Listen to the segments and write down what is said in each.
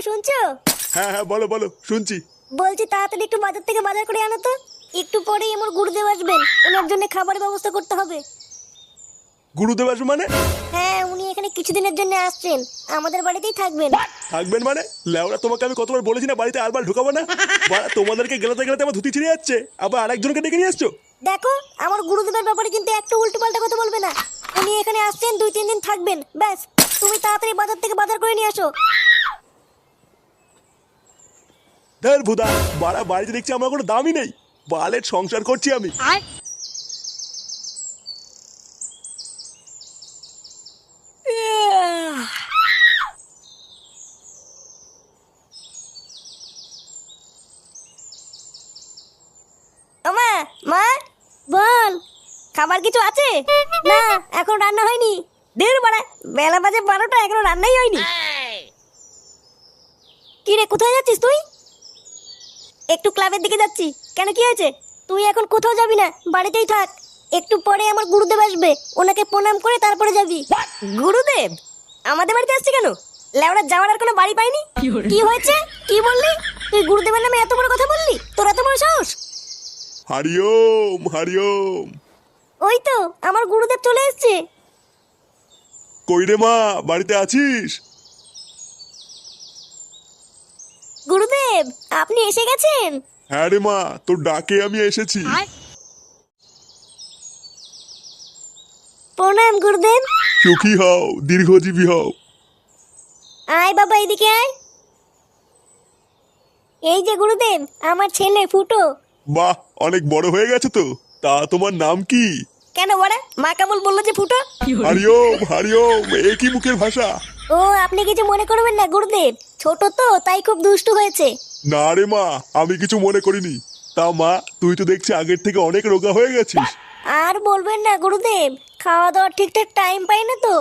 শুনছো? হ্যাঁ হ্যাঁ, বলো বলো, শুনছি। বলছি তাড়াতাড়ি একটু বাজার থেকে বাজার করে আনো তো। একটু পরেই আমার গুরুদেব আসবেন, ওনার জন্য খাবারের ব্যবস্থা করতে হবে। গুরুদেব আসবে মানে? হ্যাঁ, উনি এখানে কিছুদিনের জন্য আসছেন, আমাদের বাড়িতেই থাকবেন। থাকবেন মানে? লেওরা, তোমাকে আমি কতবার বলেছি না বাড়িতে আরবার ঢুকাবো না? বাড়া, তোমাদেরকে গেলাতে গেলাতে আমার ধুতি ছিঁড়ে যাচ্ছে, আবার আরেকজনকে ডেকে নিয়ে আসছো। দেখো, আমার গুরুদেবের ব্যাপারে কিন্তু একটু উল্টোপাল্টা কথা বলবে না। উনি এখানে আসছেন, 2-3 দিন থাকবেন, ব্যাস। তুমি তাড়াতাড়ি বাজার থেকে বাজার করে নিয়ে আসো। ধর ভুদা, বাড়া বাড়িতে দেখছি আমার কোনো দামই নেই। বালের সংসার করছি আমি। মা, মা, বল, খাবার কিছু আছে? না, এখন রান্না হয়নি। দের বাড়া, বেলা বাজে 12টা, এখনো রান্নাই হয়নি। কি রে, কোথায় যাচ্ছিস তুই? একটু ক্লাবের দিকে যাচ্ছি। কেন, কি হয়েছে? তুই এখন কোথাও যাবি না, বাড়িতেই থাক। একটু পরে আমার গুরুদেব আসবে, ওনাকে প্রণাম করে তারপরে যাবি। গুরুদেব আমাদের বাড়িতে আসছে কেন? লেওড়া, যাওয়ার আর কোনো বাড়ি পাইনি। কি হয়েছে? কি বললি? তুই গুরুদেবের নামে এত বড় কথা বললি? তোর এত বড় সাহস? হরিওম হরিওম। ওই তো আমার গুরুদেব চলে এসেছে। কই রে মা, বাড়িতে আছিস? গুরুদেব, আপনি এসে গেছেন? হ্যাঁ রে মা, তোর ডাকে আমি এসেছি। প্রণাম গুরুদেব। সুখী হও, দীর্ঘজীবী হও। আয় বাবা, এদিকে আয়। এই যে গুরুদেব, আমার ছেলে ফুটো। বাহ, অনেক বড় হয়ে গেছে তো। তা তোমার নাম কি? কেন বড়া, মা কেমন বললো যে ফুটো? হরিওম হরিওম, এ কি মুখের ভাষা? ও, আপনি কিছু মনে করবেন না গুরুদেব, ছোট তো তাই খুব দুষ্টু হয়েছে। না রে মা, আমি কিছু মনে করিনি। তা মা, তুই তো দেখছি আগের থেকে অনেক রোগা হয়ে গেছিস। আর বলবেন না গুরুদেব, খাওয়া দাওয়ার ঠিকঠাক টাইম পাই না তো।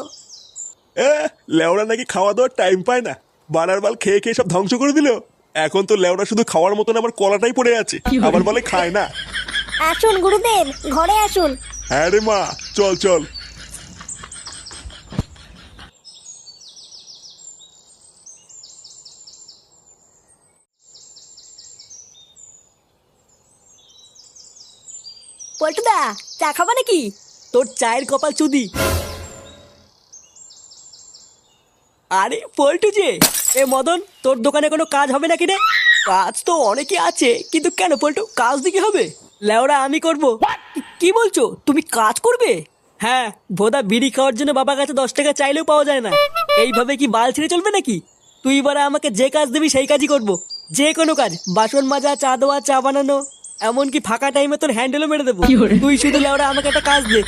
লেওড়া নাকি খাওয়া দাওয়ার টাইম পায় না? বানার বাল খেয়ে খেয়ে সব ধ্বংস করে দিল। এখন তো লেওড়া শুধু খাওয়ার মতন আমার কলাটাই পড়ে আছে, আবার বলে খায় না। আসুন গুরুদেব, ঘরে আসুন। হ্যাঁ রে মা, চল চল। পল্টুদা, চা খাবা নাকি? তোর চায়ের কপাল চুদি। আরে পল্টু যে, এ মদন, তোর দোকানে কোনো কাজ হবে নাকি রে? কাজ তো অনেকে আছে, কিন্তু কেন পল্টু, কাজ দিকে হবে? লেওরা আমি করব। কি বলছো, তুমি কাজ করবে? হ্যাঁ, ভোদা বিড়ি খাওয়ার জন্য বাবার কাছে 10 টাকা চাইলেও পাওয়া যায় না। এইভাবে কি বাল ছেড়ে চলবে নাকি? তুই এবারে আমাকে যে কাজ দিবি সেই কাজই করব। যে কোনো কাজ, বাসন মাজা, চা দেওয়া, চা বানানো, এমনকি ফাঁকা টাইমে তোর হ্যান্ডেলও মেরে দেবো। তুই শুধু লেওরা আমাকে একটা কাজ দে।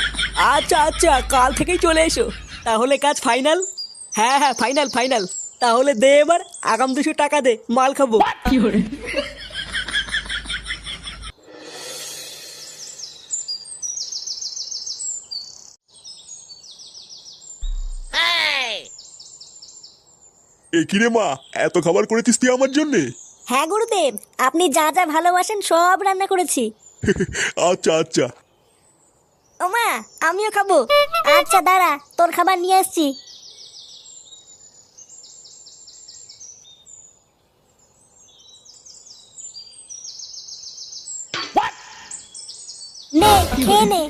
আচ্ছা আচ্ছা, কাল থেকেই চলে এসো। তাহলে কাজ ফাইনাল? হ্যাঁ হ্যাঁ, ফাইনাল ফাইনাল। তাহলে দে এবার আগাম 200 টাকা দে, মাল খাবো। এ কি রে মা, এত খাবার করেছিস তুই আমার জন্যে? হ্যাঁ গুরুদেব, আপনি যা যা ভালোবাসেন সব রান্না করেছি। আচ্ছা আচ্ছা। ও মা, আমিও খাবো। আচ্ছা দাঁড়া, তোর খাবার নিয়ে আসছি। নে, খেয়ে নে।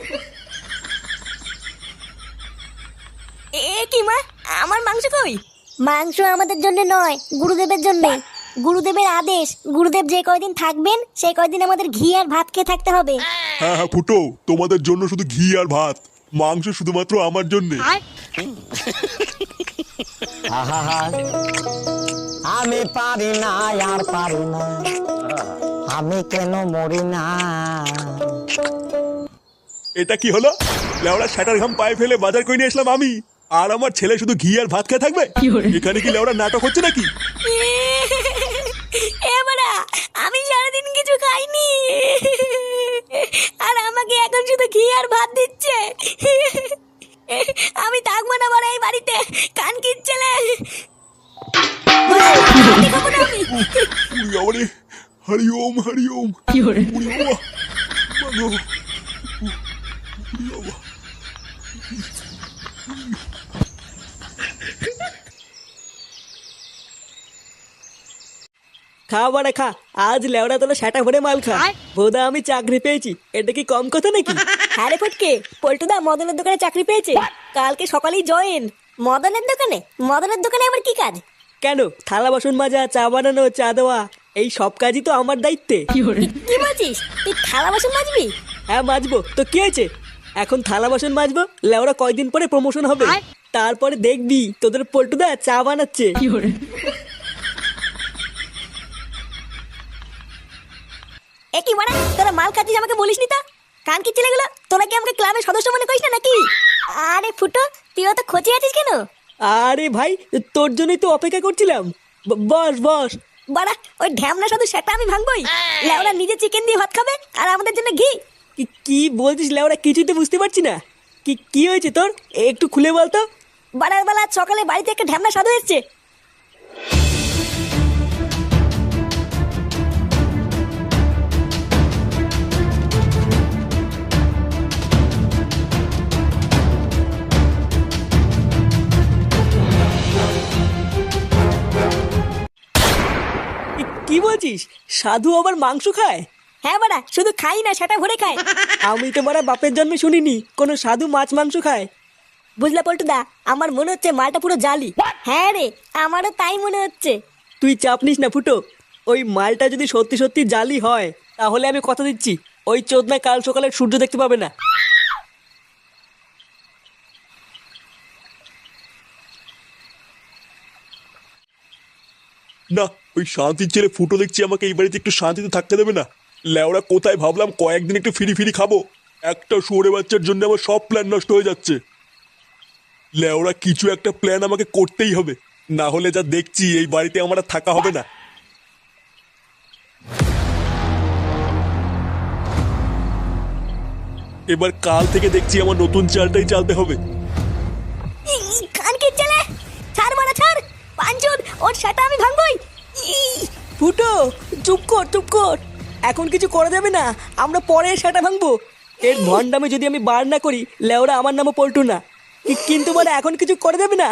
এ কি মা, আমার মাংস কই? মাংস আমাদের জন্য নয়, গুরুদেবের জন্য। গুরুদেবের আদেশ, গুরুদেব যে কয়দিন থাকবেন সেই কয়দিন আমাদের ঘি আর ভাত খেয়ে থাকতে হবে। হ্যাঁ হ্যাঁ ফুটো, তোমাদের জন্য শুধু ঘি আর ভাত, মাংস শুধুমাত্র আমার জন্যে। আমি পারি না, আর পারি না, আমি কেন মরি না। এটা কি হলো? লেওড়া শাটার ঘাম পায়ে ফেলে বাজার করে নিয়ে আসলাম আমি, আর আমার ছেলে শুধু ঘি আর ভাত খেয়ে থাকবে? এখানে কি লেওড়া নাটক হচ্ছে নাকি? এবারা, আমি সারাদিন কিছু খাইনি, আর আমাকে এখন শুধু ঘি আর ভাত দিচ্ছে। আমি থাকবো না বড় এই বাড়িতে, কান কিচ্ছেলে। হরি ওম হরি ওম। খা বাড়া খা, আজ লেওড়া তোলা সেটা ভরে মাল খা। বোধা আমি চাকরি পেয়েছি, এটা কি কম কথা নাকি? হ্যাঁ রে ফটকে, পল্টুদা মদনের দোকানে চাকরি পেয়েছে, কালকে সকালেই জয়েন। মদনের দোকানে? মদনের দোকানে আবার কি কাজ? কেন, থালা বাসন মাজা, চা বানানো, চা দেওয়া, এই সব কাজই তো আমার দায়িত্বে। কি বলছিস? তুই থালা বাসন মাজবি? হ্যাঁ মাজবো, তো কি হয়েছে? এখন থালা বাসন মাজবো, লেওড়া কয়দিন পরে প্রমোশন হবে, তারপরে দেখবি তোদের পল্টুদা চা বানাচ্ছে। এ কি মানে, তোরা মাল খাচ্ছিস আমাকে বলিসনি তো? কান কি ছেলেগুলো, তোরা কি আমাকে ক্লাবের সদস্য মনে করিস না নাকি? আরে ফুটো, তুইও তো খোঁচে আছিস কেন? আরে ভাই, তোর জন্যই তো অপেক্ষা করছিলাম। বস বস। বাড়া, ওই ঢ্যামনা শুধু সেটা আমি ভাঙবই। লেওরা নিজে চিকেন দিয়ে ভাত খাবে আর আমাদের জন্য ঘি। কি বলছিস লেওড়া, কিছুই তো বুঝতে পারছি না। কি হয়েছে তোর, একটু খুলে বলতো। বাড়ার বেলা আজ সকালে বাড়িতে একটা ঢ্যামনা সাধু এসছে। কি বলছিস, সাধু আবার মাংস খায়? হ্যাঁ বাড়া, শুধু খাই না, সেটা ভরে খায়। আমি তো বাড়া বাপের জন্মে শুনিনি কোনো সাধু মাছ মাংস খায়। বুঝলা পল্টুদা, আমার মনে হচ্ছে মালটা পুরো জালি। হ্যাঁ রে, আমারও তাই মনে হচ্ছে। তুই চাপ নিস না ফুটো, ওই মালটা যদি সত্যি সত্যি জালি হয় তাহলে আমি কথা দিচ্ছি ওই চোদনায় কাল সকালে সূর্য দেখতে পাবে না। না, ওই শান্তির ছেলে ফুটো দেখছি আমাকে এই বাড়িতে একটু শান্তিতে থাকতে দেবে না। লেওড়া কোথায় ভাবলাম কয়েকদিন একটু ফিরি ফিরি খাবো, একটা শুয়োরে বাচ্চার জন্য আমার সব প্ল্যান নষ্ট হয়ে যাচ্ছে। লেওড়া কিছু একটা প্ল্যান আমাকে করতেই হবে, না হলে যা দেখছি এই বাড়িতে আমার আর থাকা হবে না। এবার কাল থেকে দেখছি আমার নতুন চালটাই চালতে হবে। কান কি ছেলে, ছাড় মারা ছাড়, পাঁচজন ওর সেটা আমি ভাঙবই। ফুটো চুপ কর চুপ কর, এখন কিছু করা যাবে না, আমরা পরে সেটা ভাঙবো। এর ভণ্ডামে যদি আমি বার না করি লেওরা আমার নামও পল্টু না, কিন্তু মানে এখন কিছু করা যাবে না।